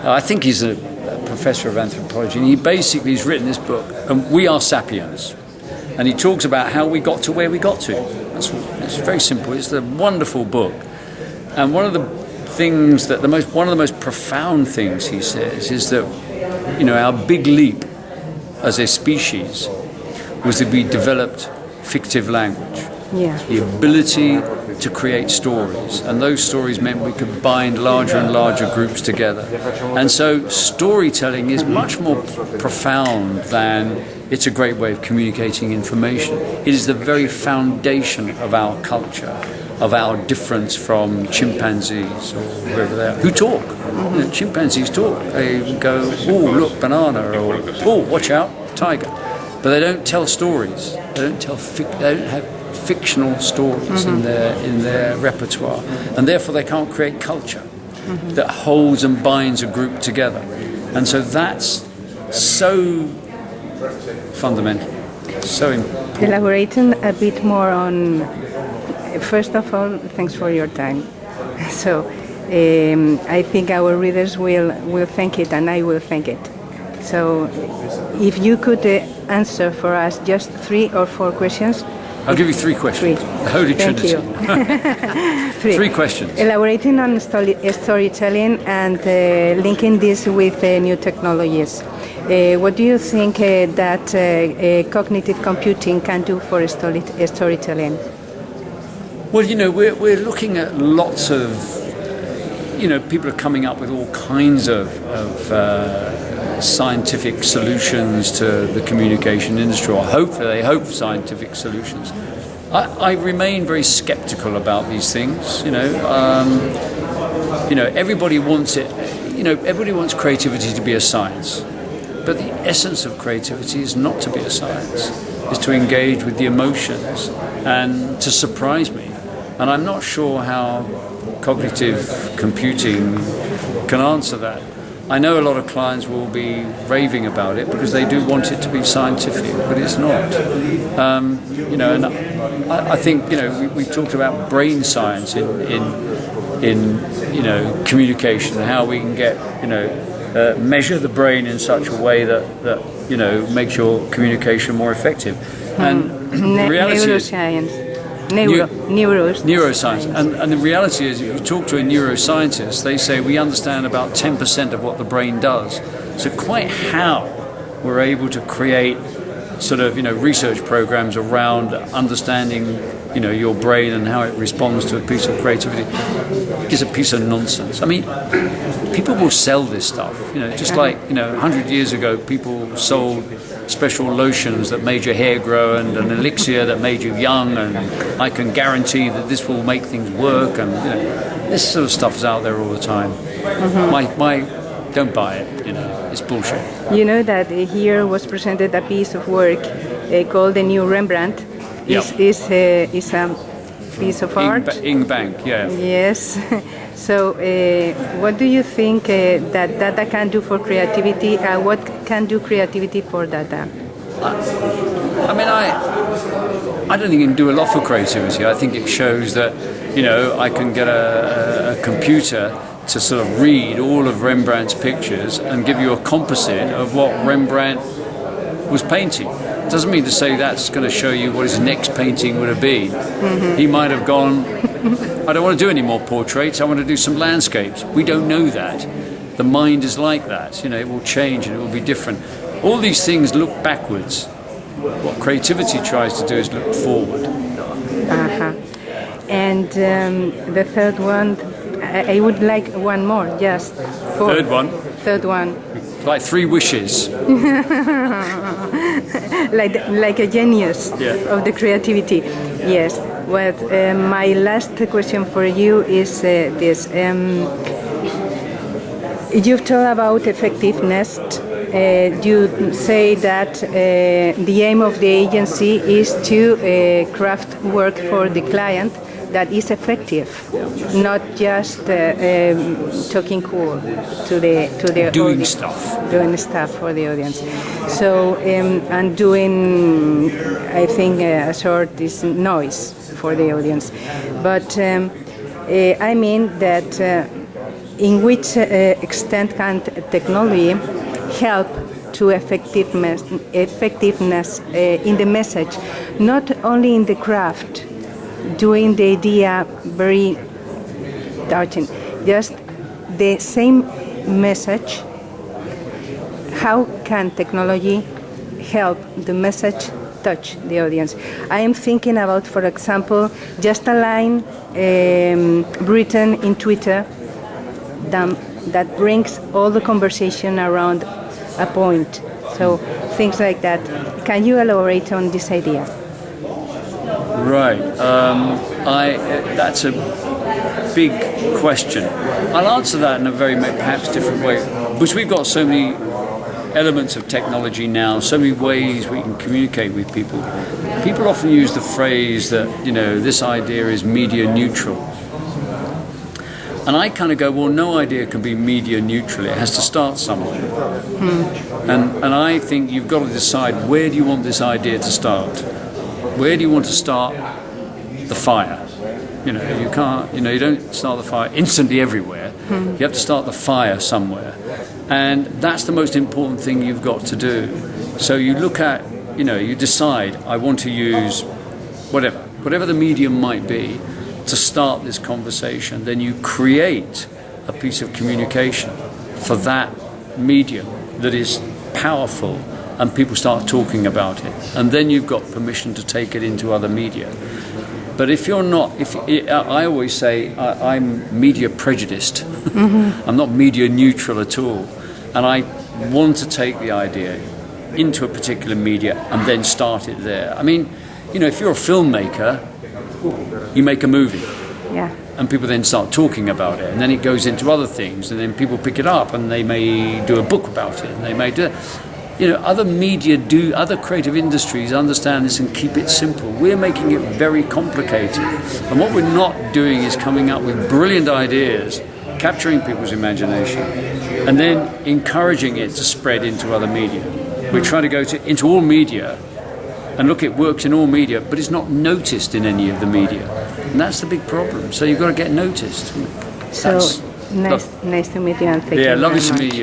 I think he's a professor of anthropology, and he's written this book, We Are Sapiens, and he talks about how we got to where we got to. It's very simple. It's a wonderful book, and one of the most profound things he says is that, our big leap as a species was that we developed fictive language. Yeah. The ability to create stories, and those stories meant we could bind larger and larger groups together. And so storytelling is much more profound than it's a great way of communicating information. It is the very foundation of our culture, of our difference from chimpanzees or whoever they are, who talk. Chimpanzees talk. They go, oh, look, banana, or oh, watch out, tiger. But they don't tell stories. They don't have fictional stories in their repertoire, and therefore they can't create culture that holds and binds a group together. And so that's so fundamental, so important. Elaborating a bit more on, first of all, thanks for your time. So I think our readers will thank it, and I will thank it. So if you could answer for us just 3 or 4 questions. I'll give you 3 questions. 3. The Holy Thank Trinity. you. 3 questions. Elaborating on storytelling and linking this with new technologies. What do you think that cognitive computing can do for storytelling? Well, we're looking at lots of, people are coming up with all kinds of scientific solutions to the communication industry, or they hope scientific solutions. I remain very skeptical about these things. Everybody wants it. Everybody wants creativity to be a science, but the essence of creativity is not to be a science. It's to engage with the emotions and to surprise me. And I'm not sure how cognitive computing can answer that. I know a lot of clients will be raving about it because they do want it to be scientific, but it's not. And I think we talked about brain science in communication, and how we can get measure the brain in such a way that makes your communication more effective. And the reality neuroscience. Neuroscience. And the reality is, if you talk to a neuroscientist, they say we understand about 10% of what the brain does. So quite how we're able to create sort of, research programs around understanding, your brain and how it responds to a piece of creativity is a piece of nonsense. I mean, people will sell this stuff, just like, 100 years ago, people sold special lotions that made your hair grow and an elixir that made you young, and I can guarantee that this will make things work, and this sort of stuff is out there all the time. Don't buy it, it's bullshit. You know that here was presented a piece of work called The New Rembrandt. Is a piece of art? Bank, yeah. Yes. So what do you think that data can do for creativity? What can do creativity for data? I don't think it can do a lot for creativity. I think it shows that, I can get a computer to sort of read all of Rembrandt's pictures and give you a composite of what Rembrandt was painting. It doesn't mean to say that's going to show you what his next painting would have been. He might have gone, I don't want to do any more portraits, I want to do some landscapes. We don't know that. The mind is like that. It will change and it will be different. All these things look backwards. What creativity tries to do is look forward. And the third one, I would like one more, just 4. Third one. Like 3 wishes. like a genius of the creativity. Yes. Well, my last question for you is this. You've talked about effectiveness. You say that the aim of the agency is to craft work for the client that is effective, not just talking cool to the doing audience, stuff for the audience. So and doing, I think, a sort is noise for the audience. But I mean that in which extent can technology help to effectiveness in the message, not only in the craft, doing the idea very touching, just the same message. How can technology help the message touch the audience? I am thinking about, for example, just a line written in Twitter that brings all the conversation around a point. So things like that. Can you elaborate on this idea? Right. That's a big question. I'll answer that in a very perhaps different way, because we've got so many elements of technology now, so many ways we can communicate with people. People often use the phrase that, this idea is media neutral. And I kind of go, well, no idea can be media neutral. It has to start somewhere. And I think you've got to decide, where do you want this idea to start? Where do you want to start the fire? You can't, you don't start the fire instantly everywhere. You have to start the fire somewhere. And that's the most important thing you've got to do. So you look at, you decide, I want to use whatever the medium might be, to start this conversation. Then you create a piece of communication for that medium that is powerful, and people start talking about it. And then you've got permission to take it into other media. But if you're not, I always say I'm media prejudiced. I'm not media neutral at all. And I want to take the idea into a particular media and then start it there. I mean, if you're a filmmaker, you make a movie. Yeah. And people then start talking about it. And then it goes into other things. And then people pick it up and they may do a book about it. And they may do other creative industries understand this and keep it simple. We're making it very complicated. And what we're not doing is coming up with brilliant ideas, capturing people's imagination, and then encouraging it to spread into other media. We're trying to go into all media, and look, it works in all media, but it's not noticed in any of the media. And that's the big problem. So you've got to get noticed. So nice to meet you, and thank you. Yeah, lovely very to much. meet you.